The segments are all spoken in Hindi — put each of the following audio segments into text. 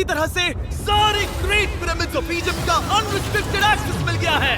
पूरी तरह से सारे ग्रेट पिरामिड्स ऑफ इजिप्ट का अनरिस्ट्रिक्टेड एक्सेस मिल गया है।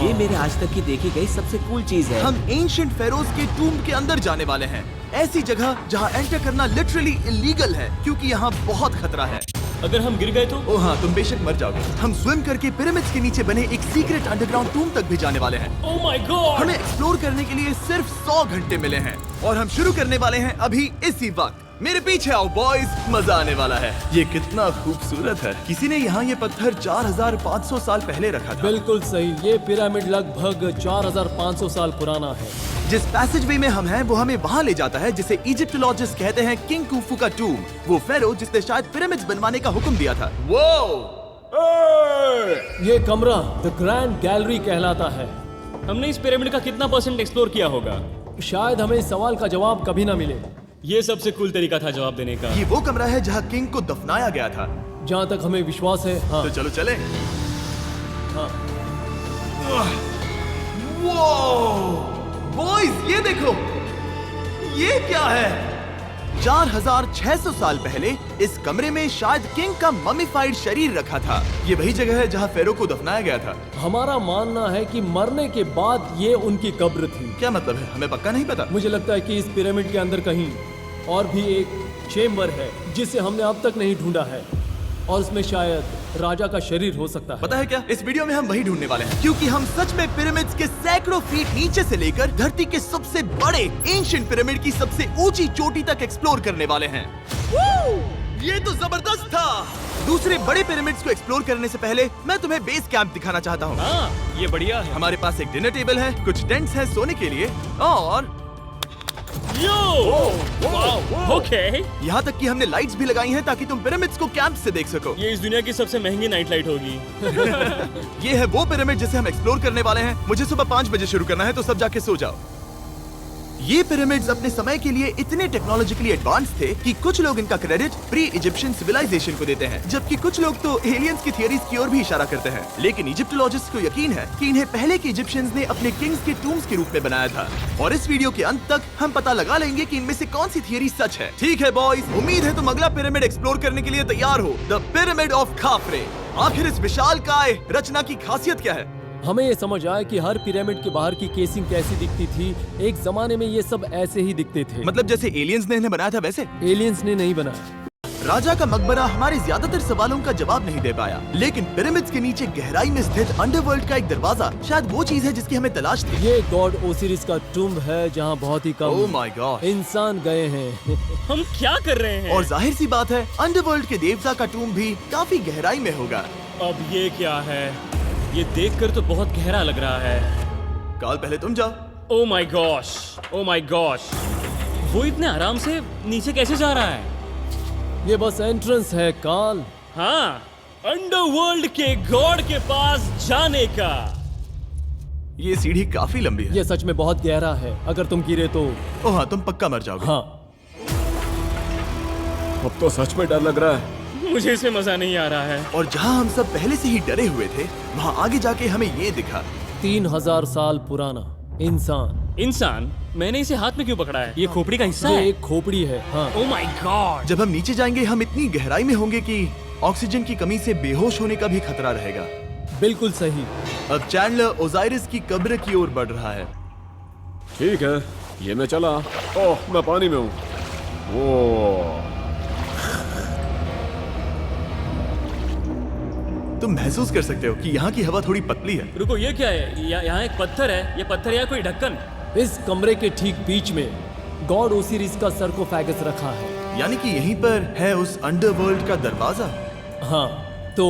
ये मेरे आज तक की देखी गई सबसे कूल चीज है। हम एंशिएंट फेरोज के टूम के अंदर जाने वाले हैं, ऐसी जगह जहां एंटर करना लिटरली इलीगल है क्योंकि यहाँ बहुत खतरा है। अगर हम गिर गए तो? ओह हाँ, तुम बेशक मर जाओगे। हम स्विम करके पिरामिड्स के नीचे बने एक सीक्रेट अंडरग्राउंड टूम तक भी जाने वाले हैं। Oh my God! हमें एक्सप्लोर करने के लिए सिर्फ 100 घंटे मिले हैं और हम शुरू करने वाले हैं अभी इसी वक्त। मेरे पीछे आओ बॉयज, मजा आने वाला है। ये कितना खूबसूरत है। किसी ने यहाँ ये पत्थर 4500 साल पहले रखा था। बिल्कुल सही, ये पिरामिड लगभग 4500 साल पुराना है। जिस पैसेजवे में हम हैं वो हमें वहाँ ले जाता है जिसे इजिप्टोलॉजिस्ट कहते हैं किंग कुफू का टूम, वो फेरो जिसने शायद पिरामिड्स बनवाने का हुक्म दिया था। वो ये कमरा द ग्रैंड गैलरी कहलाता है। हमने इस पिरामिड का कितना % एक्सप्लोर किया होगा? शायद हमें इस सवाल का जवाब कभी ना मिले। ये सबसे कूल तरीका था जवाब देने का। ये वो कमरा है जहाँ किंग को दफनाया गया था। जहाँ तक हमें विश्वास है। हाँ। तो चलो चले। हाँ। बॉयज ये देखो, ये क्या है? 4600 साल पहले इस कमरे में शायद किंग का ममीफाइड शरीर रखा था। ये वही जगह है जहाँ फेरो को दफनाया गया था। हमारा मानना है कि मरने के बाद ये उनकी कब्र थी। क्या मतलब है? हमें पक्का नहीं पता। मुझे लगता है कि इस पिरामिड के अंदर कहीं और भी एक चेम्बर है जिसे हमने अब तक नहीं ढूंढा है और उसमें शायद राजा का शरीर हो सकता है। पता है क्या, इस वीडियो में हम वही ढूंढने वाले हैं क्योंकि हम सच में पिरामिड्स के सैकड़ों फीट नीचे से लेकर धरती के सबसे बड़े एंशिएंट पिरामिड की सबसे ऊंची चोटी तक एक्सप्लोर करने वाले हैं। ये तो जबरदस्त था। दूसरे बड़े पिरामिड्स को एक्सप्लोर करने से पहले मैं तुम्हें बेस कैंप दिखाना चाहता हूँ। हाँ, ये बढ़िया है। हमारे पास एक डिनर टेबल है, कुछ टेंट्स हैं सोने के लिए और ओके। यहाँ तक कि हमने लाइट्स भी लगाई हैं ताकि तुम पिरामिड्स को कैंप से देख सको। ये इस दुनिया की सबसे महंगी नाइट लाइट होगी। ये है वो पिरामिड जिसे हम एक्सप्लोर करने वाले हैं। मुझे सुबह 5 बजे शुरू करना है तो सब जाके सो जाओ। ये पिरामिड्स अपने समय के लिए इतने टेक्नोलॉजिकली एडवांस थे कि कुछ लोग इनका क्रेडिट प्री इजिप्शियन सिविलाइजेशन को देते हैं, जबकि कुछ लोग तो एलियंस की थियरीज की ओर भी इशारा करते हैं। लेकिन इजिप्टोलॉजिस्ट को यकीन है कि इन्हें पहले के इजिप्शियंस ने अपने किंग्स के टूम्स के रूप में बनाया था। और इस वीडियो के अंत तक हम पता लगा लेंगे कि इनमें से कौन सी थियरी सच है। ठीक है बॉयज, उम्मीद है तुम अगला पिरामिड एक्सप्लोर करने के लिए तैयार हो, द पिरामिड ऑफ खाफरे। आखिर इस विशालकाय रचना की खासियत क्या है? हमें ये समझ आया कि हर पिरामिड के बाहर की केसिंग कैसी दिखती थी। एक जमाने में ये सब ऐसे ही दिखते थे। मतलब जैसे एलियंस ने इन्हें बनाया था वैसे? एलियंस ने नहीं बनाया। राजा का मकबरा हमारे ज्यादातर सवालों का जवाब नहीं दे पाया, लेकिन पिरामिड्स के नीचे गहराई में स्थित अंडरवर्ल्ड का एक दरवाजा शायद वो चीज है जिसकी हमें तलाश थी। ये गॉड ओसिरिस का टूम्ब है जहाँ बहुत ही कम ओह माय गॉड इंसान गए हैं। हम क्या कर रहे हैं? और जाहिर सी बात है अंडरवर्ल्ड के देवता का टूम्ब भी काफी गहराई में होगा। अब ये क्या है? ये देखकर तो बहुत गहरा लग रहा है। काल पहले तुम जाओ। Oh my gosh, oh my gosh, वो इतने आराम से नीचे कैसे जा रहा है? ये बस एंट्रेंस है काल। हाँ, अंडरवर्ल्ड के गॉड के पास जाने का। ये सीढ़ी काफी लंबी है। ये सच में बहुत गहरा है, अगर तुम गिरे तो। ओह हाँ, तुम पक्का मर जाओगे। हाँ। अब तो सच में डर लग रहा है। मुझे इसमें मजा नहीं आ रहा है। और जहाँ हम सब पहले से ही डरे हुए थे, वहाँ आगे जाके हमें ये दिखा। 3000 साल पुराना इंसान। इंसान? मैंने इसे हाथ में क्यों पकड़ा है? ये खोपड़ी का हिस्सा ये है? एक खोपड़ी है। हाँ। Oh my God. जब हम नीचे जाएंगे हम इतनी गहराई में होंगे कि ऑक्सीजन की कमी से बेहोश होने का भी खतरा रहेगा। बिल्कुल सही। अब चैंडलर ओजाइरिस की कब्र की ओर बढ़ रहा है। ठीक है, ये मैं चला। ओह, मैं पानी में हूँ। वो तुम महसूस कर सकते हो कि यहाँ की हवा थोड़ी पतली है। रुको, ये क्या है? यहाँ एक पत्थर है। ये पत्थर या कोई ढक्कन? इस कमरे के ठीक बीच में गॉड ओसिरिस का सरकोफेगस रखा है। यानी कि यहीं पर है उस अंडरवर्ल्ड का दरवाजा। हाँ, तो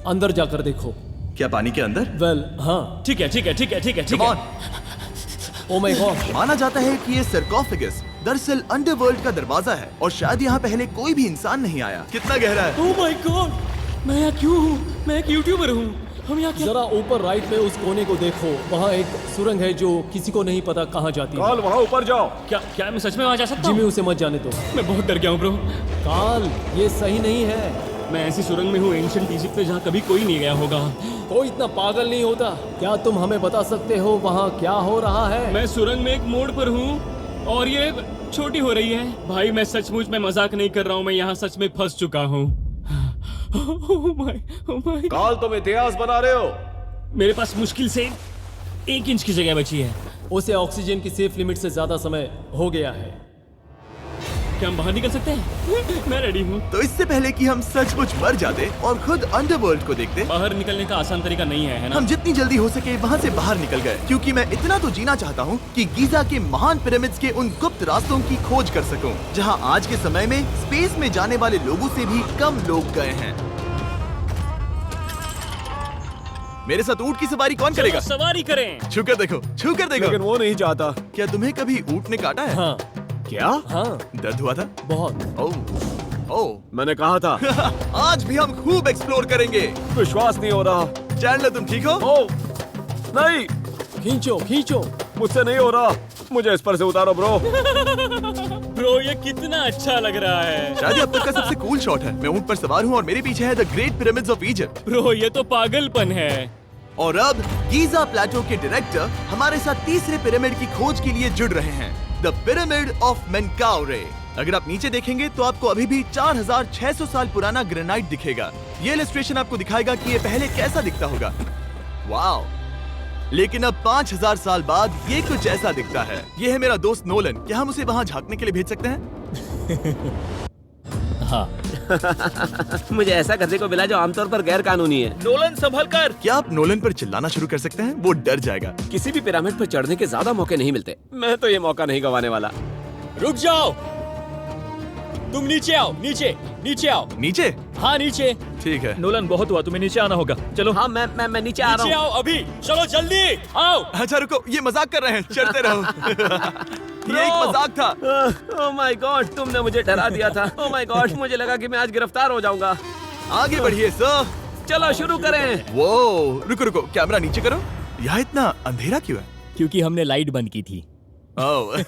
अंदर जाकर देखो। क्या पानी के अंदर? वेल, हाँ। ठीक है, ठीक है, ठीक है, ठीक है, ठीक Come है। on। Oh my God. माना जाता है कि ये सरकोफेगस दरअसल अंडरवर्ल्ड का दरवाजा है और शायद यहाँ पहले कोई भी इंसान नहीं आया। कितना गहरा है? ओह माय गॉड, मैं यहाँ क्यों हूँ? मैं एक यूट्यूबर हूँ। हम यहाँ क्या? जरा ऊपर राइट में उस कोने को देखो, वहाँ एक सुरंग है जो किसी को नहीं पता कहाँ जाती है। काल, वहाँ ऊपर जाओ। क्या मैं सच में वहाँ जा सकता जिमी, हूँ? उसे मत जाने दो। मैं बहुत डर गया हूँ ब्रो। काल, ये सही नहीं है। मैं ऐसी सुरंग में हूँ एंशिएंट इजिप्ट में जहाँ कभी कोई नहीं गया होगा। कोई इतना पागल नहीं होता। क्या तुम हमें बता सकते हो वहाँ क्या हो रहा है? मैं सुरंग में एक मोड़ पर हूँ और ये छोटी हो रही है। भाई मैं सचमुच में मजाक नहीं कर रहा हूँ, मैं यहाँ सच में फंस चुका हूँ। ओह माय काल, तुम इतिहास बना रहे हो। मेरे पास मुश्किल से 1 इंच की जगह बची है। उसे ऑक्सीजन की सेफ लिमिट से ज्यादा समय हो गया है। क्या हम बाहर निकल सकते हैं? मैं रेडी हूँ। तो इससे पहले कि हम सचमुच मर जाते और खुद अंडरवर्ल्ड को देखते, बाहर निकलने का आसान तरीका नहीं है ना? हम जितनी जल्दी हो सके वहाँ से बाहर निकल गए, क्योंकि मैं इतना तो जीना चाहता हूँ कि गीजा के महान पिरामिड्स के उन गुप्त रास्तों की खोज कर सकूं, जहाँ आज के समय में स्पेस में जाने वाले लोगों से भी कम लोग गए हैं। मेरे साथ ऊंट की सवारी कौन करेगा? चलो सवारी करें। छूकर देखो, छूकर लेकिन देखो। वो नहीं चाहता। क्या तुम्हें कभी ऊंट ने काटा है? हाँ क्या? हाँ, दर्द हुआ था? बहुत। ओह ओह। मैंने कहा था। आज भी हम खूब एक्सप्लोर करेंगे। विश्वास नहीं हो रहा। चैंडलर, तुम ठीक हो? ओ नहीं, खींचो खींचो। मुझसे नहीं हो रहा। मुझे इस पर से उतारो ब्रो। ब्रो ये कितना अच्छा लग रहा है। शायद ये अब तक का सबसे कूल शॉट है। मैं ऊंट पर सवार हूँ और मेरे पीछे है the great pyramids of Egypt. Bro ये तो पागलपन है। और अब गीजा प्लेटो के डायरेक्टर हमारे साथ तीसरे पिरामिड की खोज के लिए जुड़ रहे हैं, द पिरामिड ऑफ मेनकाउरे। अगर आप नीचे देखेंगे तो आपको अभी भी 4600 साल पुराना ग्रेनाइट दिखेगा। ये इलस्ट्रेशन आपको दिखाएगा कि ये पहले कैसा दिखता होगा। वाओ! लेकिन अब 5000 साल बाद ये कुछ ऐसा दिखता है। ये है मेरा दोस्त नोलन। क्या हम उसे वहाँ झांकने के लिए भेज सकते हैं? हाँ। मुझे ऐसा करने को मिला जो आमतौर पर गैर कानूनी है। नोलन संभल कर। क्या आप नोलन पर चिल्लाना शुरू कर सकते हैं? वो डर जाएगा। किसी भी पिरामिड पर चढ़ने के ज्यादा मौके नहीं मिलते। मैं तो ये मौका नहीं गंवाने वाला। रुक जाओ, तुम नीचे आओ। नीचे नीचे आओ। नीचे? हाँ नीचे। ठीक है। नोलन बहुत हुआ, तुम्हें नीचे आना होगा। चलो हाँ मैं नीचे आ नीचे रहा हूँ। आओ अभी। चलो जल्दी आओ। अच्छा रुको, ये मजाक कर रहे हैं। चढ़ते रहो। ये एक मजाक था। ओह माय गॉड, तुमने मुझे डरा दिया था। ओह माय गॉड, मुझे लगा कि मैं आज गिरफ्तार हो जाऊंगा। आगे बढ़िए सर। चलो शुरू करें। वो रुको रुको, कैमरा नीचे करो। यहाँ इतना अंधेरा क्यों है? क्योंकि हमने लाइट बंद की थी। ओह,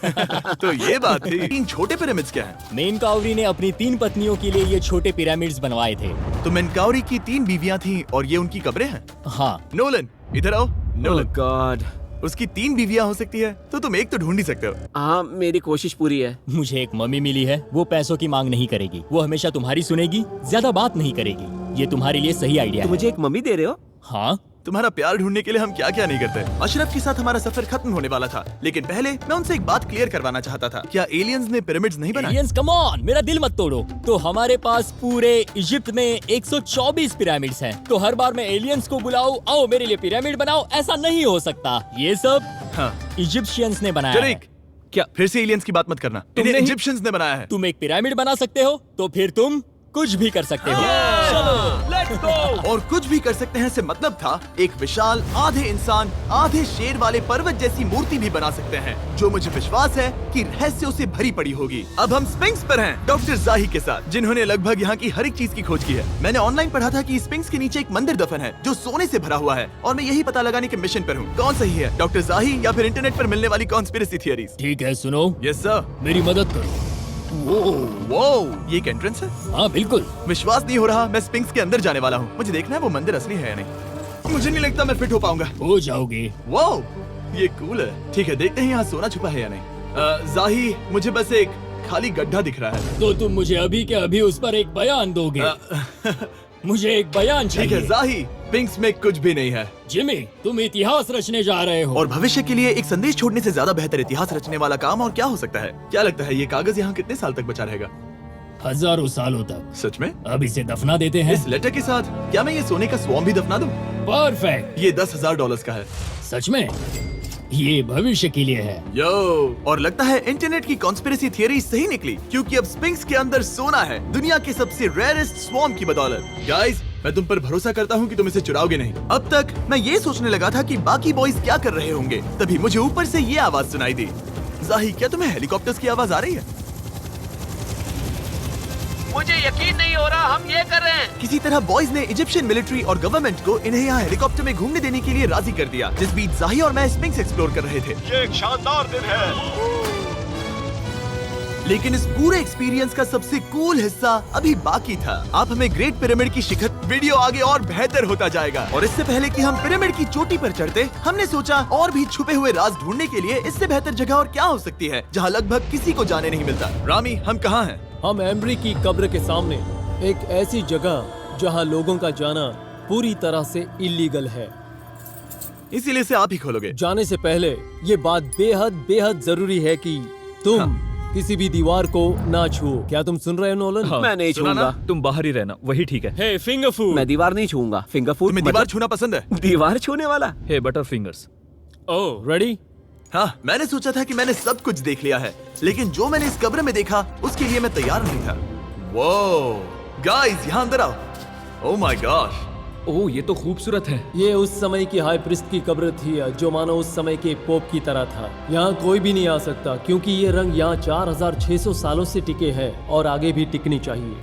तो ये बात थी। 3 छोटे पिरामिड्स क्या हैं? मेनकाउरी ने अपनी 3 पत्नियों के लिए ये छोटे पिरामिड्स बनवाए थे। तो मेनकाउरी की 3 बीवियां थीं और ये उनकी कब्रें हैं। हाँ नोलन इधर आओ। ओह नोलन, गॉड। उसकी 3 बीवियां हो सकती है, तो तुम एक तो ढूंढ ही सकते हो। हाँ मेरी कोशिश पूरी है। मुझे एक मम्मी मिली है। वो पैसों की मांग नहीं करेगी। वो हमेशा तुम्हारी सुनेगी, ज्यादा बात नहीं करेगी। ये तुम्हारे लिए सही आइडिया तो है। मुझे एक मम्मी दे रहे हो? हाँ तुम्हारा प्यार ढूंढने के लिए हम क्या क्या नहीं करते। अशरफ के साथ हमारा सफर खत्म होने वाला था, लेकिन पहले मैं उनसे एक बात क्लियर करवाना चाहता था। क्या एलियंस ने पिरामिड्स नहीं बनाए? एलियंस कम ऑन, मेरा दिल मत तोड़ो। तो हमारे पास पूरे इजिप्ट में 124 पिरामिड्स हैं। तो हर बार मैं एलियंस को बुलाऊं, आओ मेरे लिए पिरामिड बनाओ, ऐसा नहीं हो सकता। ये सब हाँ। इजिप्शियंस ने बनाया है। जरीक, क्या फिर से एलियंस की बात मत करना। तुमने इन्हें ही- इजिप्शियंस ने बनाया है। तुम एक पिरामिड बना सकते हो, तो फिर तुम कुछ भी कर सकते हो। चलो लेट्स गो। और कुछ भी कर सकते हैं से मतलब था एक विशाल आधे इंसान आधे शेर वाले पर्वत जैसी मूर्ति भी बना सकते हैं, जो मुझे विश्वास है कि रहस्यों से भरी पड़ी होगी। अब हम स्पिंक्स पर हैं, डॉक्टर जाही के साथ, जिन्होंने लगभग यहाँ की हर एक चीज की खोज की है। मैंने ऑनलाइन पढ़ा था कि स्पिंक्स के नीचे एक मंदिर दफन है जो सोने से भरा हुआ है, और मैं यही पता लगाने के मिशन पर हूँ। कौन सही है, डॉक्टर जाही या फिर इंटरनेट पर मिलने वाली कॉन्स्पिरेसी थियरीज? ठीक है, सुनो यस सर। मेरी मदद करो। वो ये एक एंट्रेंस है? हाँ बिल्कुल। विश्वास नहीं हो रहा, मैं स्पिंक्स के अंदर जाने वाला हूँ। मुझे देखना है वो मंदिर असली है या नहीं। मुझे नहीं लगता मैं फिट हो पाऊंगा। हो जाओगे। वाओ, ये कूल है। ठीक है, देखते हैं यहाँ सोना छुपा है या नहीं। जाही, मुझे बस एक खाली गड्ढा दिख रहा है। तो तुम मुझे अभी के अभी उस पर एक बयान दोगे? मुझे एक बयान ठीक है चाहिए। जाही, पिंक्स में कुछ भी नहीं है। जिमी, तुम इतिहास रचने जा रहे हो। और भविष्य के लिए एक संदेश छोड़ने से ज्यादा बेहतर इतिहास रचने वाला काम और क्या हो सकता है? क्या लगता है ये कागज यहाँ कितने साल तक बचा रहेगा? हजारों सालों तक। सच में? अब इसे दफना देते हैं। इस लेटर के साथ क्या मैं ये सोने का स्वॉर्म भी दफना दूं? परफेक्ट। ये $10,000 का है। सच में? ये भविष्य के लिए है। यो, और लगता है इंटरनेट की कॉन्स्पिरेसी थियरी सही निकली, क्योंकि अब स्पिंक्स के अंदर सोना है, दुनिया के सबसे रेयरेस्ट स्वॉर्म की बदौलत। गाइस, मैं तुम पर भरोसा करता हूँ कि तुम इसे चुराओगे नहीं। अब तक मैं ये सोचने लगा था कि बाकी बॉयज क्या कर रहे होंगे, तभी मुझे ऊपर से ये आवाज सुनाई दी। जाही, क्या तुम्हें हेलीकॉप्टर्स की आवाज आ रही है? मुझे यकीन नहीं हो रहा हम ये कर रहे हैं। किसी तरह बॉयज ने इजिप्शियन मिलिट्री और गवर्नमेंट को इन्हें यहाँ हेलीकॉप्टर में घूमने देने के लिए राजी कर दिया, जिस बीच जाही और मैं स्पिंक्स एक्सप्लोर कर रहे थे। ये एक शानदार दिन है। लेकिन इस पूरे एक्सपीरियंस का सबसे कूल हिस्सा अभी बाकी था। आप हमें ग्रेट पिरामिड की शिखर, वीडियो आगे और बेहतर होता जाएगा। और इससे पहले कि हम पिरामिड की चोटी पर चढ़ते, हमने सोचा और भी छुपे हुए राज ढूंढने के लिए इससे बेहतर जगह और क्या हो सकती है, जहाँ लगभग किसी को जाने नहीं मिलता। रामी, हम कहाँ हैं? हम एम्ब्री की कब्र के सामने एक ऐसी जगह जहां लोगों का जाना पूरी तरह से इलीगल है। इसीलिए इसे आप ही खोलोगे। जाने से पहले ये बात बेहद बेहद जरूरी है कि तुम किसी भी दीवार को ना छुओ। क्या तुम सुन रहे हो नोलन? हाँ, मैं नहीं सुना ना? छूंगा। तुम बाहर ही रहना, वही ठीक है। हे फिंगर फूड। मैं दीवार नहीं छूंगा। फिंगर फूड तुम्हें दीवार छूना पसंद है? दीवार छूने वाला? हे बटर फिंगर्स। ओह रेडी? हाँ, मैंने सोचा था कि मैंने सब कुछ देख लिया है, लेकिन जो मैंने इस कब्र में देखा उसके लिए मैं तैयार नहीं था। वो गाइस, यहाँ अंदर आओ। ओह माय गॉश, ओह, ये तो खूबसूरत है। ये उस समय की हाई प्रिस्ट की कब्र थी जो मानो उस समय के पोप की तरह था। यहाँ कोई भी नहीं आ सकता क्योंकि ये रंग यहाँ 4600 सालों से टिके हैं और आगे भी टिकनी चाहिए।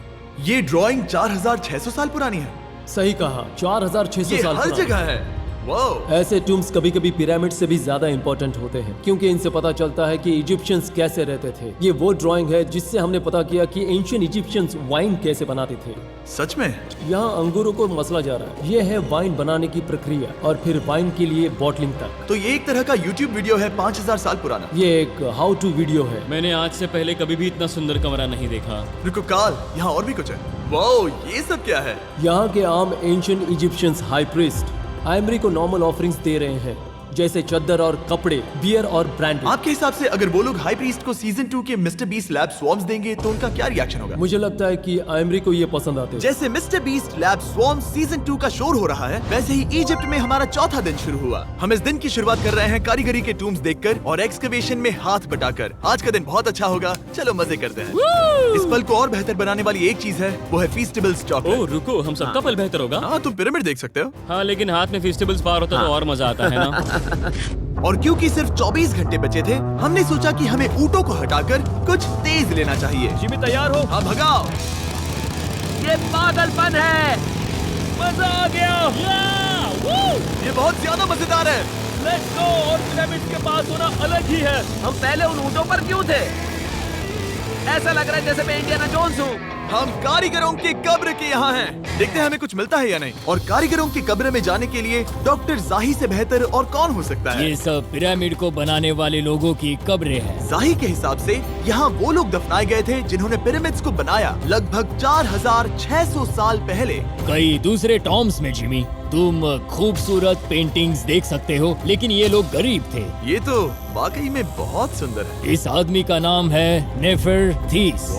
ये ड्राइंग 4600 साल पुरानी है। सही कहा, 4600 ये साल हर पुरानी। जगह है। वाओ, ऐसे टूम्स कभी कभी पिरामिड से भी ज्यादा इंपॉर्टेंट होते हैं क्योंकि इनसे पता चलता है कि इजिप्शियंस कैसे रहते थे। ये वो ड्राइंग है जिससे हमने पता किया कि एंशियंट इजिप्शियंस वाइन कैसे बनाते थे। सच में? यहाँ अंगूरों को मसला जा रहा है। ये है वाइन बनाने की प्रक्रिया और फिर वाइन के लिए बॉटलिंग तक। तो ये एक तरह का YouTube वीडियो है 5000 साल पुराना। ये एक हाउ टू वीडियो है। मैंने आज से पहले कभी भी इतना सुंदर कमरा नहीं देखा। रुको काल, यहाँ और भी कुछ है। वाओ, ये सब क्या है? यहाँ के आम एंशियंट इजिप्शियंस हाई प्रीस्ट आयमरी को नॉर्मल ऑफरिंग्स दे रहे हैं, जैसे चद्दर और कपड़े, बियर और ब्रांडी। आपके हिसाब से अगर वो लोग हाई प्रीस्ट को सीजन 2 के मिस्टर बीस्ट लैब स्वॉर्म्स देंगे तो उनका क्या रिएक्शन होगा? मुझे लगता है कि आयमरी को ये पसंद आते हैं। जैसे मिस्टर बीस्ट लैब स्वॉर्म्स सीजन 2 का शोर हो रहा है, वैसे ही इजिप्ट में हमारा चौथा दिन शुरू हुआ। हम इस दिन की शुरुआत कर रहे हैं कारीगरी के टूम्स देखकर और एक्सकवेशन में हाथ बटाकर। आज का दिन बहुत अच्छा होगा, चलो मजे करते हैं। इस पल को और बेहतर बनाने वाली एक चीज है, वो है फीस्टेबल्स ओह चॉकलेट। रुको, हम सबका पल बेहतर होगा। हाँ, तुम पिरामिड देख सकते हो। हाँ, लेकिन हाथ में फेस्टिवल्स बार होता तो और मजा आता है ना। और क्योंकि सिर्फ 24 घंटे बचे थे, हमने सोचा कि हमें ऊँटों को हटाकर कुछ तेज लेना चाहिए। जिमी तैयार हो? हाँ, भगाओ। ये पागलपन है। मजा आ गया। ये बहुत ज्यादा मजेदार है। Let's go. और पिरामिड के पास होना अलग ही है। हम पहले उन ऊँटों पर क्यों थे? ऐसा लग रहा है जैसे मैं इंडियाना जोन्स हूँ। हम कारीगरों की कब्र के यहाँ हैं। देखते हैं हमें कुछ मिलता है या नहीं। और कारीगरों की कब्र में जाने के लिए डॉक्टर जाही से बेहतर और कौन हो सकता है? ये सब पिरामिड को बनाने वाले लोगों की कब्रें हैं। जाही के हिसाब से यहाँ वो लोग दफनाए गए थे जिन्होंने पिरामिड्स को बनाया लगभग 4600 साल पहले। कई दूसरे टॉम्स में जिमी, तुम खूबसूरत पेंटिंग्स देख सकते हो, लेकिन ये लोग गरीब थे। ये तो वाकई में बहुत सुंदर है। इस आदमी का नाम है नेफरथीस।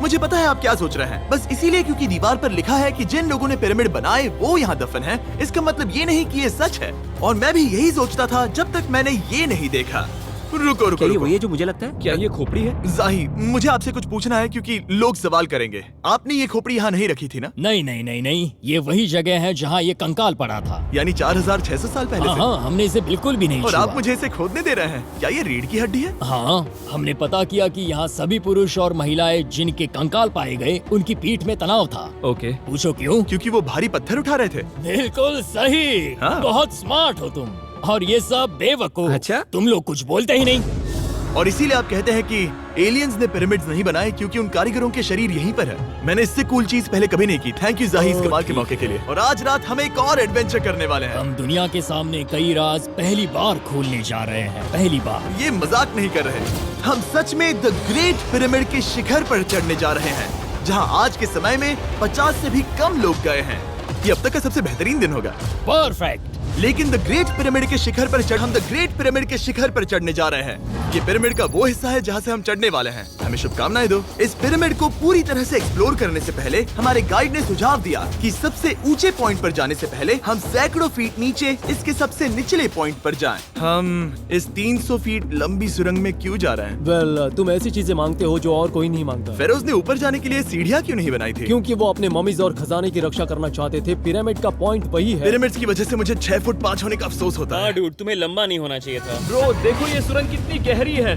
मुझे पता है आप क्या सोच रहे हैं। बस इसीलिए क्योंकि दीवार पर लिखा है कि जिन लोगों ने पिरामिड बनाए वो यहाँ दफन है, इसका मतलब ये नहीं कि ये सच है। और मैं भी यही सोचता था जब तक मैंने ये नहीं देखा। रुको रुको क्या ये रुको। वही है जो मुझे लगता है? क्या ये खोपड़ी है? जाही, मुझे आपसे कुछ पूछना है क्योंकि लोग सवाल करेंगे। आपने ये खोपड़ी यहाँ नहीं रखी थी ना? नहीं नहीं नहीं नहीं, ये वही जगह है जहाँ ये कंकाल पड़ा था। यानी 4600 साल पहले हाँ से? हाँ, हमने इसे बिल्कुल भी नहीं और छुआ। आप मुझे इसे खोदने दे रहे हैं? क्या ये रीढ़ की हड्डी है? हाँ, हमने पता किया कि यहाँ सभी पुरुष और महिलाएं जिनके कंकाल पाए गए, उनकी पीठ में तनाव था। ओके। पूछो क्यों? क्योंकि वो भारी पत्थर उठा रहे थे। बिल्कुल सही। हाँ। बहुत स्मार्ट हो तुम। और ये सब बेवकूफ। अच्छा? तुम लोग कुछ बोलते ही नहीं। और इसीलिए आप कहते हैं कि एलियंस ने पिरामिड्स नहीं बनाए क्योंकि उन कारीगरों के शरीर यहीं पर है। मैंने इससे कूल चीज पहले कभी नहीं की। थैंक यू जाही इस कमाल के मौके के लिए। और आज रात हम एक और एडवेंचर करने वाले हैं। हम दुनिया के सामने कई राज पहली बार खोलने जा रहे हैं। पहली बार। ये मजाक नहीं कर रहे। हम सच में द ग्रेट पिरामिड के शिखर पर चढ़ने जा रहे हैं, जहां आज के समय में 50 से भी कम लोग गए हैं। ये अब तक का सबसे बेहतरीन दिन होगा। परफेक्ट। लेकिन द ग्रेट पिरामिड के शिखर पर हम द ग्रेट पिरामिड के शिखर पर चढ़ने जा रहे हैं। ये पिरामिड का वो हिस्सा है जहाँ से हम चढ़ने वाले हैं। हमें शुभकामनाएं दो। इस पिरामिड को पूरी तरह से एक्सप्लोर करने से पहले हमारे गाइड ने सुझाव दिया कि सबसे ऊंचे पॉइंट पर जाने से पहले हम सैकड़ों फीट नीचे इसके सबसे निचले पॉइंट पर जाएं। हम इस 300 फीट लंबी सुरंग में क्यों जा रहे हैं? वेल, तुम ऐसी चीजें मांगते हो जो और कोई नहीं मांगता। फेरोज ने ऊपर जाने के लिए सीढ़ियाँ क्यों नहीं बनाई थी? क्योंकि वो अपने ममीज और खजाने की रक्षा करना चाहते थे। पिरामिड का पॉइंट वही है। पिरामिड्स की वजह से मुझे 6 फुट 5 होने का अफसोस होता है। डूड, तुम्हें लंबा नहीं होना चाहिए था। ब्रो देखो ये सुरंग कितनी गहरी है।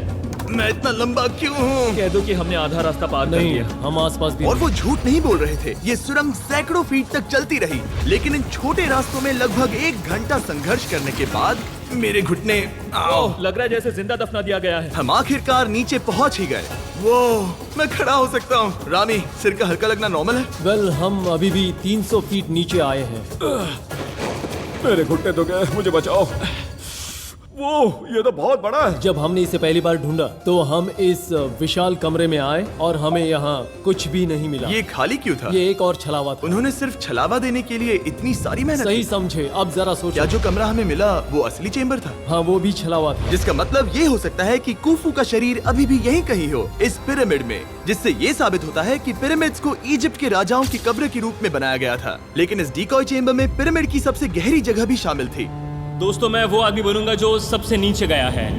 मैं इतना लंबा क्यों हूँ? कह दो कि हमने आधा रास्ता पार कर नहीं, लिया। हम आसपास भी और वो झूठ नहीं बोल रहे थे। ये सुरंग सैकड़ों फीट तक चलती रही, लेकिन इन छोटे रास्तों में लगभग 1 घंटा संघर्ष करने के बाद मेरे घुटने ओह, लग रहा है जैसे जिंदा दफना दिया गया है। हम आखिरकार नीचे पहुंच ही गए। वो मैं खड़ा हो सकता हूँ। रामी, सिर का हल्का लगना नॉर्मल है? वेल, हम अभी भी 300 फीट नीचे आए हैं। मेरे घुटने तो गए, मुझे बचाओ। वो ये तो बहुत बड़ा है। जब हमने इसे पहली बार ढूंढा तो हम इस विशाल कमरे में आए और हमें यहाँ कुछ भी नहीं मिला। ये खाली क्यों था? ये एक और छलावा था। उन्होंने सिर्फ छलावा देने के लिए इतनी सारी मेहनत सही की। समझे। अब जरा क्या सोचो। जो कमरा हमें मिला वो असली चेम्बर था? हाँ, वो भी छलावा था। जिसका मतलब ये हो सकता है कि कुफू का शरीर अभी भी यहीं कहीं हो, इस पिरामिड में, जिससे ये साबित होता है कि पिरामिड्स को इजिप्ट के राजाओं की कब्र के रूप में बनाया गया था। लेकिन इस डिकॉय चेम्बर में पिरामिड की सबसे गहरी जगह भी शामिल थी। दोस्तों, मैं वो आदमी बनूंगा जो सबसे नीचे गया है।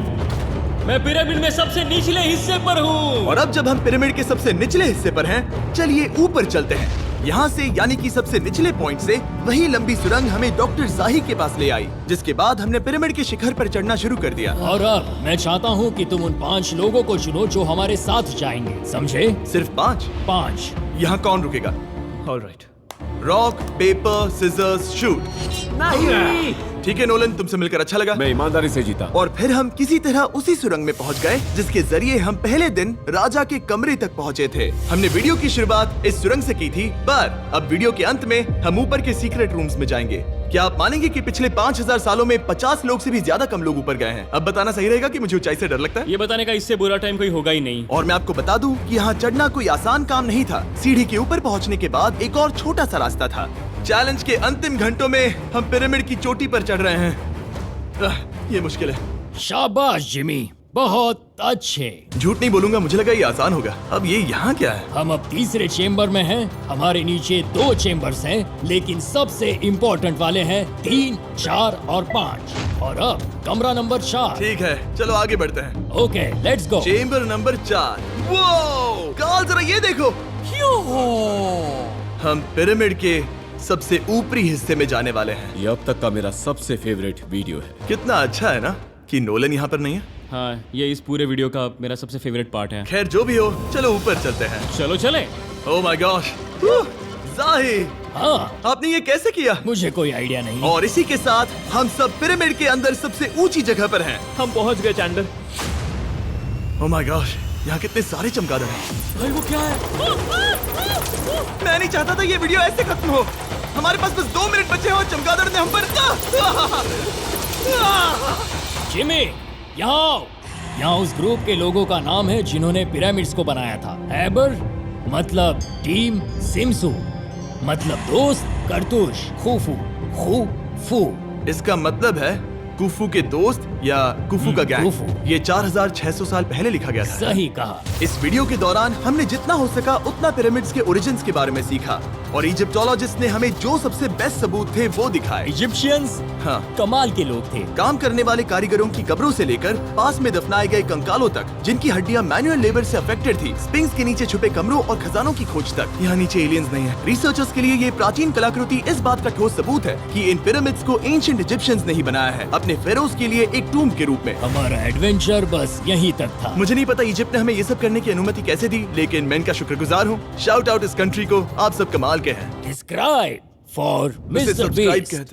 मैं पिरामिड में सबसे निचले हिस्से पर हूँ। और अब जब हम पिरामिड के सबसे निचले हिस्से पर हैं, चलिए ऊपर चलते हैं। यहाँ से यानी कि सबसे निचले पॉइंट से वही लंबी सुरंग हमें डॉक्टर जाही के पास ले आई, जिसके बाद हमने पिरामिड के शिखर पर चढ़ना शुरू कर दिया। और अब मैं चाहता हूँ कि तुम उन 5 लोगों को चुनो जो हमारे साथ जाएंगे, समझे? सिर्फ 5? 5। यहाँ कौन रुकेगा? Alright. Rock paper scissors shoot. नहीं। ठीक है नोलन, तुमसे मिलकर अच्छा लगा। मैं ईमानदारी से जीता। और फिर हम किसी तरह उसी सुरंग में पहुंच गए जिसके जरिए हम पहले दिन राजा के कमरे तक पहुंचे थे। हमने वीडियो की शुरुआत इस सुरंग से की थी, पर अब वीडियो के अंत में हम ऊपर के सीक्रेट रूम्स में जाएंगे। क्या आप मानेंगे कि पिछले 5000 सालों में 50 लोग से भी ज्यादा कम लोग ऊपर गए हैं? अब बताना सही रहेगा कि मुझे ऊंचाई से डर लगता है। ये बताने का इससे बुरा टाइम कोई होगा ही नहीं। और मैं आपको बता दूं कि यहाँ चढ़ना कोई आसान काम नहीं था। सीढ़ी के ऊपर पहुँचने के बाद एक और छोटा सा रास्ता था। चैलेंज के अंतिम घंटों में हम पिरामिड की चोटी पर चढ़ रहे हैं। ये मुश्किल है। शाबाश जिमी, बहुत अच्छे। झूठ नहीं बोलूंगा, मुझे लगा ये आसान होगा। अब ये यहाँ क्या है? हम अब तीसरे चेम्बर में हैं। हमारे नीचे 2 चेम्बर्स हैं, लेकिन सबसे इम्पोर्टेंट वाले हैं 3, 4 और 5। और अब कमरा नंबर 4। ठीक है, चलो आगे बढ़ते हैं। Okay, let's go. Chamber number 4। वो कार्ल, जरा ये देखो। हम पिरामिड के सबसे ऊपरी हिस्से में जाने वाले हैं। ये अब तक का मेरा सबसे फेवरेट वीडियो है। कितना अच्छा है ना कि नोलन यहाँ पर नहीं है। हाँ, ये इस पूरे वीडियो का मेरा सबसे फेवरेट पार्ट है। खैर जो भी हो, चलो ऊपर चलते हैं। चलो चले। ओह माय गॉश, जाही, हाँ, आपने ये कैसे किया? मुझे कोई आइडिया नहीं। और इसी के साथ हम सब पिरामिड के अंदर सबसे ऊंची जगह पर हैं। हम पहुंच गए चैंडलर। ओह माय गॉश, यहाँ कितने सारे चमगादड़ हैं। भाई वो क्या है? मैं नहीं चाहता था ये वीडियो ऐसे खत्म हो। हमारे पास बस 2 मिनट बचे हैं और चमगादड़ ने हम पर जिमी, यहाँ उस ग्रुप के लोगों का नाम है जिन्होंने पिरामिड्स को बनाया था। एबर मतलब टीम, सिमसू मतलब दोस्त, करतूश, खूफू। इसका मतलब है कुफू के दोस्त या कुफू का गैंग। कुफू। ये 4600 साल पहले लिखा गया था। सही कहा। इस वीडियो के दौरान हमने जितना हो सका उतना पिरामिड्स के ओरिजिन्स के बारे में सीखा और इजिप्टोलॉजिस्ट ने हमें जो सबसे बेस्ट सबूत थे वो दिखाए। इजिप्शियंस हाँ, कमाल के लोग थे। काम करने वाले कारीगरों की कब्रों से लेकर पास में दफनाए गए कंकालों तक, जिनकी हड्डियां मैनुअल लेबर से अफेक्टेड थी, स्पिंक्स के नीचे छुपे कमरों और खजानों की खोज तक। यहाँ नीचे एलियंस नहीं है। रिसर्चर्स के लिए ये प्राचीन कलाकृति इस बात का ठोस सबूत है कि इन पिरामिड्स को एंशिएंट इजिप्शियंस ने ही बनाया है, अपने फेरोज के लिए एक टूम के रूप में। हमारा एडवेंचर बस यहीं तक था। मुझे नहीं पता इजिप्ट ने हमें ये सब करने की अनुमति कैसे दी, लेकिन मैं इनका शुक्रगुजार हूँ। शाउट आउट इस कंट्री को, आप सब कमाल के हैं। डिस्क्राइब फॉर उसे मिस्टर सब्सक्राइब बीस्ट। कहते हैं।